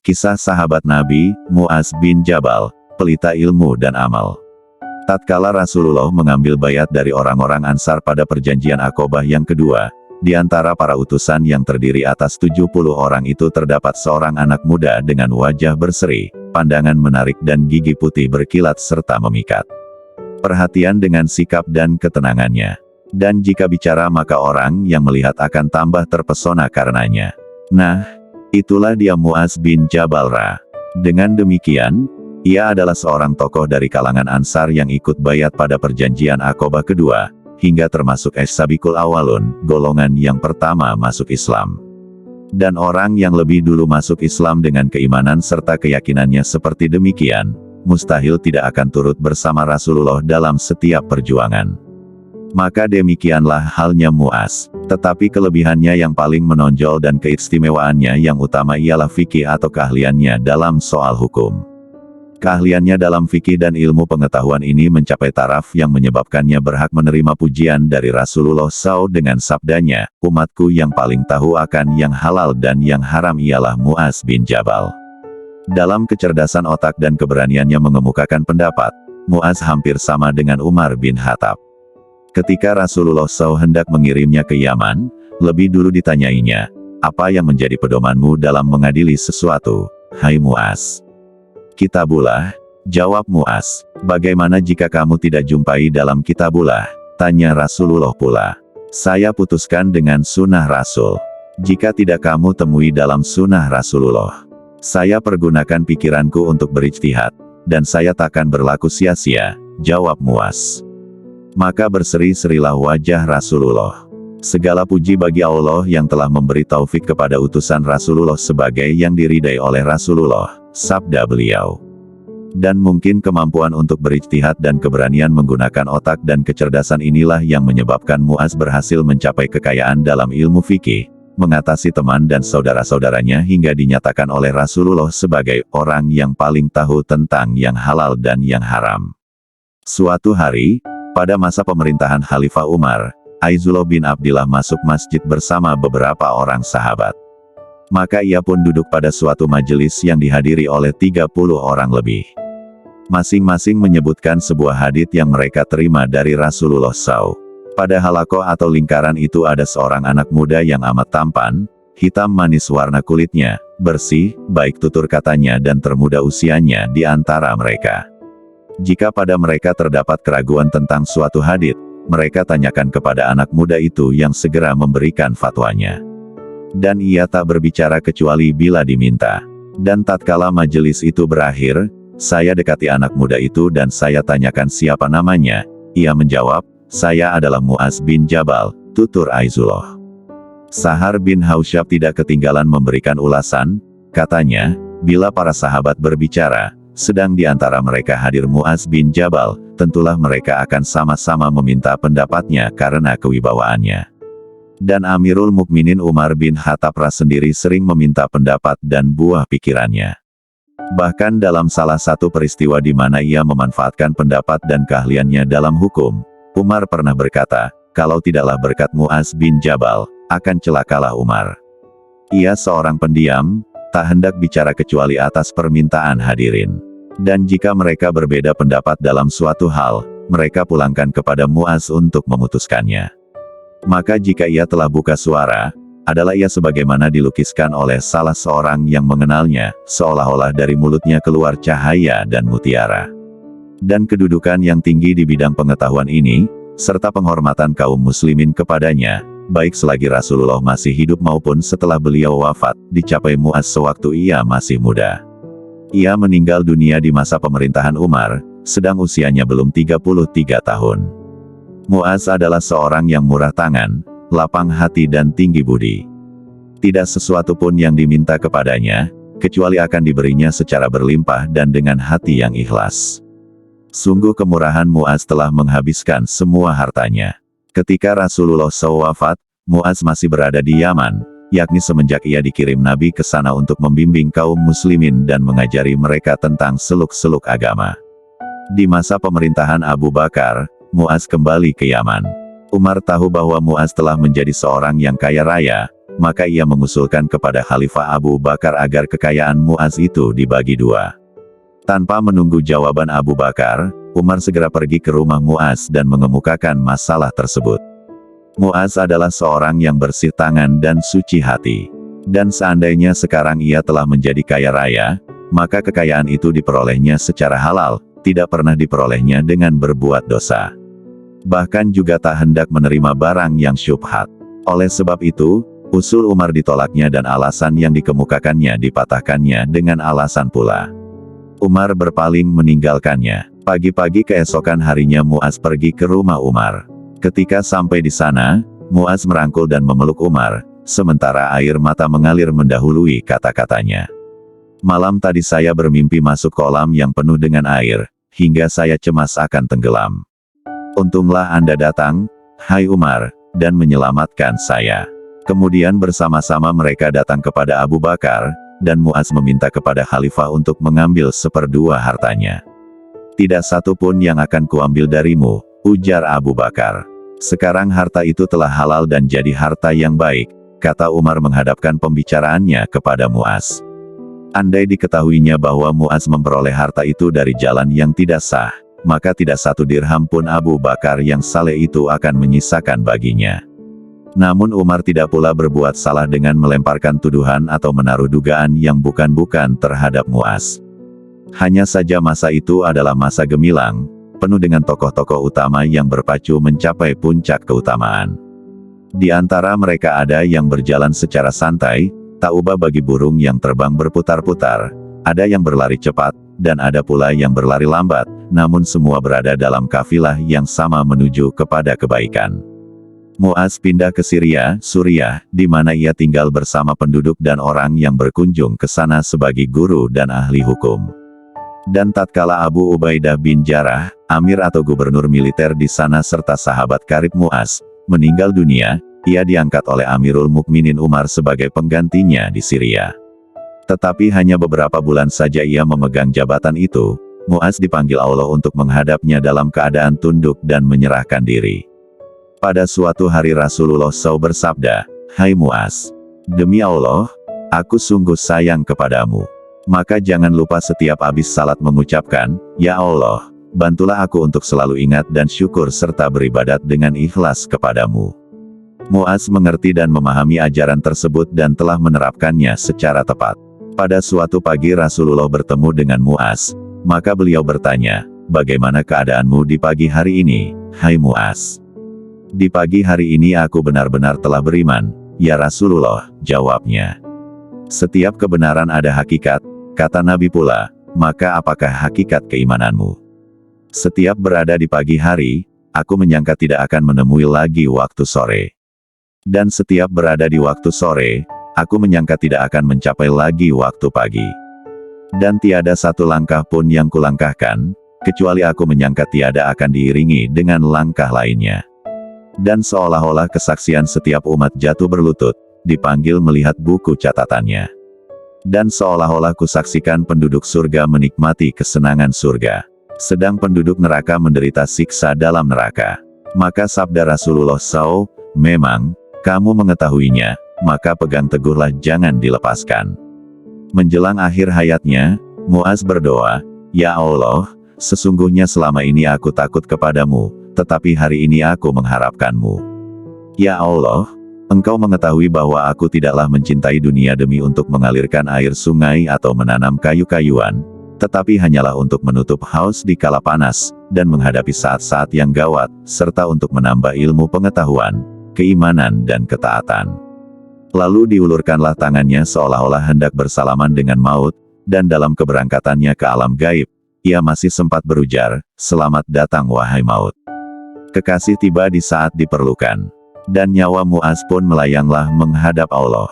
Kisah sahabat Nabi, Mu'az bin Jabal, pelita ilmu dan amal. Tatkala Rasulullah mengambil baiat dari orang-orang Ansar pada perjanjian Aqobah yang kedua, di antara para utusan yang terdiri atas 70 orang itu terdapat seorang anak muda dengan wajah berseri, pandangan menarik dan gigi putih berkilat serta memikat. Perhatian dengan sikap dan ketenangannya. Dan jika bicara maka orang yang melihat akan tambah terpesona karenanya. Nah, itulah dia Mu'az bin Jabal Ra. Dengan demikian, ia adalah seorang tokoh dari kalangan Ansar yang ikut baiat pada perjanjian Aqobah kedua, hingga termasuk as-sabiqul awalun, golongan yang pertama masuk Islam. Dan orang yang lebih dulu masuk Islam dengan keimanan serta keyakinannya seperti demikian, mustahil tidak akan turut bersama Rasulullah dalam setiap perjuangan. Maka demikianlah halnya Mu'az, tetapi kelebihannya yang paling menonjol dan keistimewaannya yang utama ialah fikih atau keahliannya dalam soal hukum. Keahliannya dalam fikih dan ilmu pengetahuan ini mencapai taraf yang menyebabkannya berhak menerima pujian dari Rasulullah SAW dengan sabdanya, umatku yang paling tahu akan yang halal dan yang haram ialah Mu'az bin Jabal. Dalam kecerdasan otak dan keberaniannya mengemukakan pendapat, Mu'az hampir sama dengan Umar bin Khattab. Ketika Rasulullah SAW hendak mengirimnya ke Yaman, lebih dulu ditanyainya, apa yang menjadi pedomanmu dalam mengadili sesuatu, hai Mu'az? Kitabullah, jawab Mu'az. Bagaimana jika kamu tidak jumpai dalam kitabullah? Tanya Rasulullah pula. Saya putuskan dengan sunnah Rasul. Jika tidak kamu temui dalam sunnah Rasulullah, saya pergunakan pikiranku untuk berijtihad, dan saya takkan berlaku sia-sia, jawab Mu'az. Maka berseri-serilah wajah Rasulullah. Segala puji bagi Allah yang telah memberi taufik kepada utusan Rasulullah sebagai yang diridai oleh Rasulullah, sabda beliau. Dan mungkin kemampuan untuk berijtihad dan keberanian menggunakan otak dan kecerdasan inilah yang menyebabkan Mu'az berhasil mencapai kekayaan dalam ilmu fikih, mengatasi teman dan saudara-saudaranya hingga dinyatakan oleh Rasulullah sebagai orang yang paling tahu tentang yang halal dan yang haram. Suatu hari, pada masa pemerintahan Khalifah Umar, Aizullah bin Abdillah masuk masjid bersama beberapa orang sahabat. Maka ia pun duduk pada suatu majelis yang dihadiri oleh 30 orang lebih. Masing-masing menyebutkan sebuah hadits yang mereka terima dari Rasulullah SAW. Pada halaqah atau lingkaran itu ada seorang anak muda yang amat tampan, hitam manis warna kulitnya, bersih, baik tutur katanya dan termuda usianya di antara mereka. Jika pada mereka terdapat keraguan tentang suatu hadits, mereka tanyakan kepada anak muda itu yang segera memberikan fatwanya. Dan ia tak berbicara kecuali bila diminta. Dan tatkala majelis itu berakhir, saya dekati anak muda itu dan saya tanyakan siapa namanya. Ia menjawab, saya adalah Mu'az bin Jabal, tutur Aizullah. Sahar bin Hausyab tidak ketinggalan memberikan ulasan, katanya, bila para sahabat berbicara, sedang di antara mereka hadir Mu'az bin Jabal, tentulah mereka akan sama-sama meminta pendapatnya karena kewibawaannya. Dan Amirul Mukminin Umar bin Khattab sendiri sering meminta pendapat dan buah pikirannya. Bahkan dalam salah satu peristiwa di mana ia memanfaatkan pendapat dan keahliannya dalam hukum, Umar pernah berkata, kalau tidaklah berkat Mu'az bin Jabal, akan celakalah Umar. Ia seorang pendiam, tak hendak bicara kecuali atas permintaan hadirin. Dan jika mereka berbeda pendapat dalam suatu hal, mereka pulangkan kepada Mu'az untuk memutuskannya. Maka jika ia telah buka suara, adalah ia sebagaimana dilukiskan oleh salah seorang yang mengenalnya, seolah-olah dari mulutnya keluar cahaya dan mutiara. Dan kedudukan yang tinggi di bidang pengetahuan ini, serta penghormatan kaum muslimin kepadanya, baik selagi Rasulullah masih hidup maupun setelah beliau wafat, dicapai Mu'az sewaktu ia masih muda. Ia meninggal dunia di masa pemerintahan Umar, sedang usianya belum 33 tahun. Mu'az adalah seorang yang murah tangan, lapang hati dan tinggi budi. Tidak sesuatu pun yang diminta kepadanya, kecuali akan diberinya secara berlimpah dan dengan hati yang ikhlas. Sungguh kemurahan Mu'az telah menghabiskan semua hartanya. Ketika Rasulullah SAW wafat, Mu'az masih berada di Yaman, yakni semenjak ia dikirim Nabi ke sana untuk membimbing kaum muslimin dan mengajari mereka tentang seluk-seluk agama. Di masa pemerintahan Abu Bakar, Mu'az kembali ke Yaman. Umar tahu bahwa Mu'az telah menjadi seorang yang kaya raya, maka ia mengusulkan kepada Khalifah Abu Bakar agar kekayaan Muaz itu dibagi dua. Tanpa menunggu jawaban Abu Bakar, Umar segera pergi ke rumah Muaz dan mengemukakan masalah tersebut. Muaz adalah seorang yang bersih tangan dan suci hati. Dan seandainya sekarang ia telah menjadi kaya raya, maka kekayaan itu diperolehnya secara halal, tidak pernah diperolehnya dengan berbuat dosa. Bahkan juga tak hendak menerima barang yang syubhat. Oleh sebab itu, usul Umar ditolaknya dan alasan yang dikemukakannya dipatahkannya dengan alasan pula. Umar berpaling meninggalkannya. Pagi-pagi keesokan harinya Muaz pergi ke rumah Umar. Ketika sampai di sana, Muaz merangkul dan memeluk Umar, sementara air mata mengalir mendahului kata-katanya. Malam tadi saya bermimpi masuk kolam yang penuh dengan air, hingga saya cemas akan tenggelam. Untunglah Anda datang, hai Umar, dan menyelamatkan saya. Kemudian bersama-sama mereka datang kepada Abu Bakar, dan Muaz meminta kepada Khalifah untuk mengambil seperdua hartanya. Tidak satu pun yang akan kuambil darimu, ujar Abu Bakar. Sekarang harta itu telah halal dan jadi harta yang baik, kata Umar menghadapkan pembicaraannya kepada Muaz. Andai diketahuinya bahwa Muaz memperoleh harta itu dari jalan yang tidak sah, maka tidak satu dirham pun Abu Bakar yang saleh itu akan menyisakan baginya. Namun Umar tidak pula berbuat salah dengan melemparkan tuduhan atau menaruh dugaan yang bukan-bukan terhadap Muaz. Hanya saja masa itu adalah masa gemilang, penuh dengan tokoh-tokoh utama yang berpacu mencapai puncak keutamaan. Di antara mereka ada yang berjalan secara santai, tak ubah bagi burung yang terbang berputar-putar, ada yang berlari cepat, dan ada pula yang berlari lambat, namun semua berada dalam kafilah yang sama menuju kepada kebaikan. Muaz pindah ke Suriah, di mana ia tinggal bersama penduduk dan orang yang berkunjung ke sana sebagai guru dan ahli hukum. Dan tatkala Abu Ubaidah bin Jarrah, amir atau gubernur militer di sana serta sahabat karib Muaz, meninggal dunia, ia diangkat oleh Amirul Mukminin Umar sebagai penggantinya di Syria. Tetapi hanya beberapa bulan saja ia memegang jabatan itu, Muaz dipanggil Allah untuk menghadapnya dalam keadaan tunduk dan menyerahkan diri. Pada suatu hari Rasulullah SAW bersabda, "Hai Muaz, demi Allah, aku sungguh sayang kepadamu. Maka jangan lupa setiap habis salat mengucapkan, Ya Allah, bantulah aku untuk selalu ingat dan syukur serta beribadat dengan ikhlas kepadamu." Muaz mengerti dan memahami ajaran tersebut dan telah menerapkannya secara tepat. Pada suatu pagi Rasulullah bertemu dengan Muaz, maka beliau bertanya, "Bagaimana keadaanmu di pagi hari ini, hai Muaz?" "Di pagi hari ini aku benar-benar telah beriman, ya Rasulullah," jawabnya. "Setiap kebenaran ada hakikat," kata Nabi pula, "maka apakah hakikat keimananmu?" "Setiap berada di pagi hari, aku menyangka tidak akan menemui lagi waktu sore. Dan setiap berada di waktu sore, aku menyangka tidak akan mencapai lagi waktu pagi. Dan tiada satu langkah pun yang kulangkahkan, kecuali aku menyangka tiada akan diiringi dengan langkah lainnya. Dan seolah-olah kesaksian setiap umat jatuh berlutut, dipanggil melihat buku catatannya. Dan seolah-olah kusaksikan penduduk surga menikmati kesenangan surga, sedang penduduk neraka menderita siksa dalam neraka. Maka sabda Rasulullah SAW, "Memang, kamu mengetahuinya, maka pegang teguhlah jangan dilepaskan." Menjelang akhir hayatnya, Muaz berdoa, "Ya Allah, sesungguhnya selama ini aku takut kepadamu, tetapi hari ini aku mengharapkanmu. Ya Allah, Engkau mengetahui bahwa aku tidaklah mencintai dunia demi untuk mengalirkan air sungai atau menanam kayu-kayuan, tetapi hanyalah untuk menutup haus di kala panas, dan menghadapi saat-saat yang gawat, serta untuk menambah ilmu pengetahuan, keimanan dan ketaatan." Lalu diulurkanlah tangannya seolah-olah hendak bersalaman dengan maut, dan dalam keberangkatannya ke alam gaib, ia masih sempat berujar, "Selamat datang wahai maut." Kekasih tiba di saat diperlukan. Dan nyawa Muaz pun melayanglah menghadap Allah.